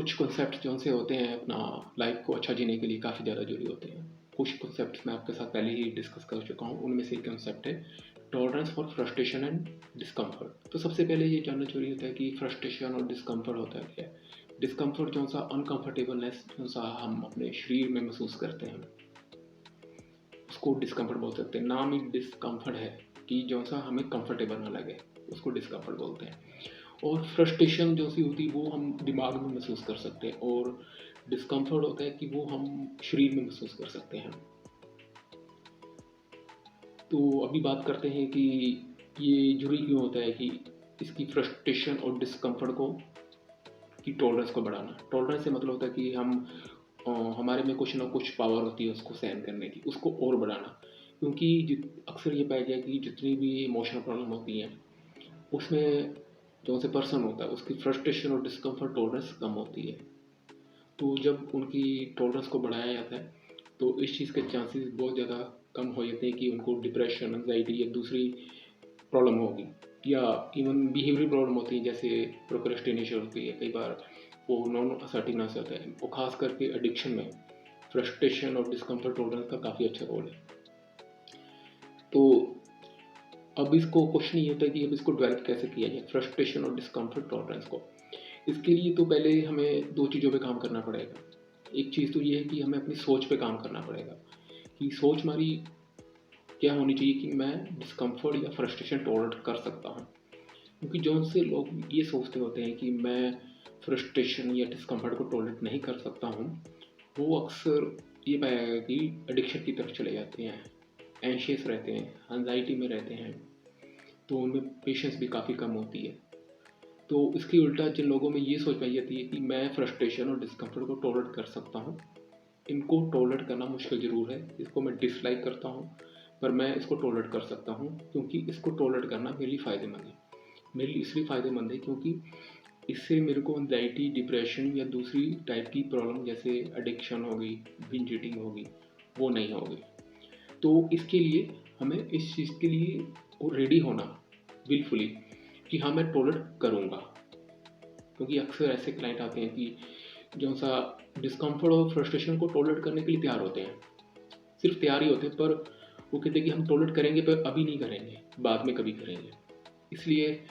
कुछ कॉन्सेप्ट जो से होते हैं अपना लाइफ को अच्छा जीने के लिए काफ़ी ज़्यादा ज़रूरी होते हैं। कुछ कॉन्सेप्ट्स मैं आपके साथ पहले ही डिस्कस कर चुका हूँ, उनमें से एक कॉन्सेप्ट है tolerance for frustration and discomfort. तो सबसे पहले ये जानना ज़रूरी होता है कि फ्रस्ट्रेशन और डिस्कम्फर्ट होता है क्या है। डिस्कम्फर्ट जो सा अनकम्फर्टेबलनेस जो सा हम अपने शरीर में महसूस करते हैं उसको डिस्कम्फर्ट बोल सकते हैं। नाम ही डिस्कम्फर्ट है कि जो सा हमें कंफर्टेबल ना लगे, उसको डिस्कम्फर्ट बोलते हैं। और फ्रस्ट्रेशन जो सी होती है वो हम दिमाग में महसूस कर सकते हैं, और डिस्कम्फर्ट होता है कि वो हम शरीर में महसूस कर सकते हैं। तो अभी बात करते हैं कि ये जरूरी क्यों होता है कि इसकी फ्रस्ट्रेशन और डिस्कम्फर्ट को की टॉलरेंस को बढ़ाना। टॉलरेंस से मतलब होता है कि हम हमारे में कुछ ना कुछ पावर होती है उसको सहन करने की, उसको और बढ़ाना। क्योंकि अक्सर ये पाया गया कि जितनी भी इमोशनल प्रॉब्लम होती हैं उसमें जो से पर्सन होता है उसकी फ्रस्ट्रेशन और डिस्कम्फर्ट टॉलरेंस कम होती है। तो जब उनकी टॉलरेंस को बढ़ाया जाता है तो इस चीज़ के चांसेस बहुत ज़्यादा कम हो जाते हैं कि उनको डिप्रेशन, एंजाइटी या दूसरी प्रॉब्लम होगी, या इवन बिहेवियरल प्रॉब्लम होती है जैसे प्रोक्रेस्टिनेशन होती है। कई बार वो नॉन असर्टिवनेस होता है, वो खास करके एडिक्शन में फ्रस्ट्रेशन और डिस्कम्फर्ट टॉलरेंस का काफ़ी अच्छा रोल है। तो अब इसको क्वेश्चन ये होता है कि अब इसको डेवलप कैसे किया जाए फ्रस्ट्रेशन और डिस्कम्फर्ट टॉलरेंस को। इसके लिए तो पहले हमें दो चीज़ों पे काम करना पड़ेगा। एक चीज़ तो ये है कि हमें अपनी सोच पे काम करना पड़ेगा कि सोच हमारी क्या होनी चाहिए कि मैं डिस्कम्फर्ट या फ्रस्ट्रेशन टॉलरेट कर सकता हूँ। क्योंकि जो से लोग ये सोचते होते हैं कि मैं फ्रस्ट्रेशन या डिस्कम्फर्ट को टॉलरेट नहीं कर सकता हूँ, वो अक्सर ये पाया गया कि एडिक्शन की तरफ चले जाते हैं, एंशियस रहते हैं, एंजाइटी में रहते हैं, तो उनमें पेशेंस भी काफ़ी कम होती है। तो इसकी उल्टा जिन लोगों में ये सोच पाई जाती है कि मैं फ्रस्ट्रेशन और डिस्कम्फर्ट को टॉलरेट कर सकता हूँ, इनको टॉलरेट करना मुश्किल ज़रूर है, इसको मैं डिसलाइक करता हूँ, पर मैं इसको टॉलरेट कर सकता हूँ क्योंकि इसको टॉलरेट करना मेरे लिए फ़ायदेमंद है। मेरे लिए इसलिए फ़ायदेमंद है क्योंकि इससे मेरे को एंजाइटी, डिप्रेशन या दूसरी टाइप की प्रॉब्लम जैसे एडिक्शन होगी, बिंज ईटिंग होगी, वो नहीं होगी। तो इसके लिए हमें इस चीज़ के लिए रेडी होना विलफुली कि हाँ मैं टॉलरेट करूँगा। क्योंकि अक्सर ऐसे क्लाइंट आते हैं कि जो सा डिस्कम्फर्ट और फ्रस्ट्रेशन को टॉलरेट करने के लिए तैयार होते हैं, सिर्फ तैयार ही होते हैं, पर वो कहते हैं कि हम टॉलरेट करेंगे पर अभी नहीं करेंगे, बाद में कभी करेंगे। इसलिए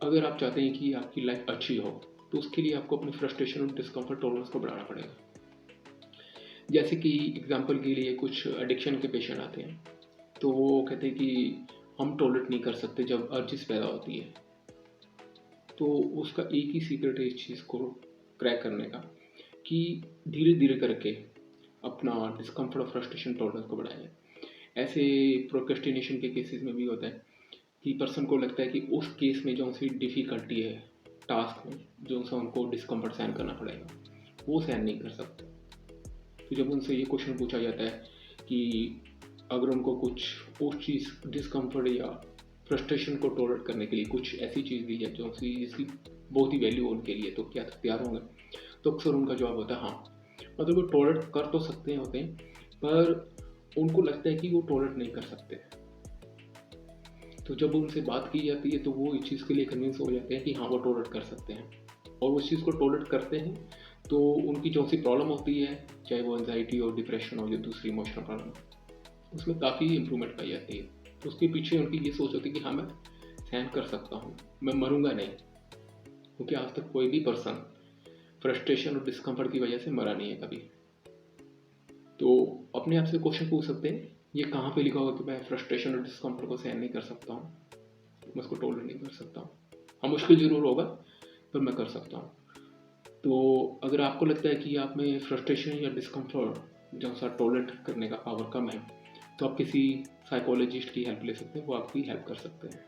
अगर आप चाहते हैं कि आपकी लाइफ अच्छी हो तो उसके लिए आपको अपनी फ्रस्ट्रेशन और डिस्कम्फर्ट टॉलरेंस को बढ़ाना पड़ेगा। जैसे कि एग्जांपल के लिए कुछ एडिक्शन के पेशेंट आते हैं, तो वो कहते हैं कि हम टॉलरेट नहीं कर सकते जब अर्जिस पैदा होती है। तो उसका एक ही सीक्रेट है इस चीज़ को क्रैक करने का कि धीरे धीरे करके अपना डिस्कम्फर्ट और फ्रस्ट्रेशन टॉलरेंस को बढ़ाया जाए। ऐसे प्रोक्रेस्टिनेशन के केसेस में भी होता है कि पर्सन को लगता है कि उस केस में जो सी डिफ़िकल्टी है टास्क में, जो सा उनको डिस्कम्फर्ट सहन करना पड़ेगा, वो सहन नहीं कर सकते। तो जब उनसे ये क्वेश्चन पूछा जाता है कि अगर उनको कुछ उस चीज़ डिस्कम्फर्ट या फ्रस्ट्रेशन को टॉलरेट करने के लिए कुछ ऐसी चीज़ दी जाए जो सी जिसकी बहुत ही वैल्यू हो उनके लिए, तो क्या तैयार होंगे? तो अक्सर उनका जवाब होता है हाँ। मतलब वो टॉलरेट कर तो सकते होते हैं, पर उनको लगता है कि वो टॉलरेट नहीं कर सकते। तो जब उनसे बात की जाती है तो वो इस चीज़ के लिए कन्विंस हो जाते हैं कि हाँ वो टॉलरेट कर सकते हैं, और उस चीज़ को टॉलरेट करते हैं तो उनकी जो सी प्रॉब्लम होती है, चाहे वो एंजाइटी हो, डिप्रेशन हो या दूसरी इमोशनल प्रॉब्लम, उसमें काफ़ी इंप्रूवमेंट पाई जाती है। तो उसके पीछे उनकी ये सोच होती है कि हाँ मैं सहन कर सकता हूँ, मैं मरूंगा नहीं। क्योंकि आज तक कोई भी पर्सन फ्रस्ट्रेशन और डिस्कम्फर्ट की वजह से मरा नहीं है कभी। तो अपने आप से क्वेश्चन पूछ सकते हैं, ये कहाँ पे लिखा होगा कि मैं फ्रस्ट्रेशन और डिस्कम्फर्ट को सहन नहीं कर सकता हूँ, मैं उसको टॉलरेट नहीं कर सकता हूँ। हाँ मुश्किल ज़रूर होगा, पर मैं कर सकता हूँ। तो अगर आपको लगता है कि आप में फ्रस्ट्रेशन या डिस्कम्फर्ट जो सा टॉलरेट करने का पावर कम है, तो आप किसी साइकोलॉजिस्ट की हेल्प ले सकते हैं, वो आपकी हेल्प कर सकते हैं।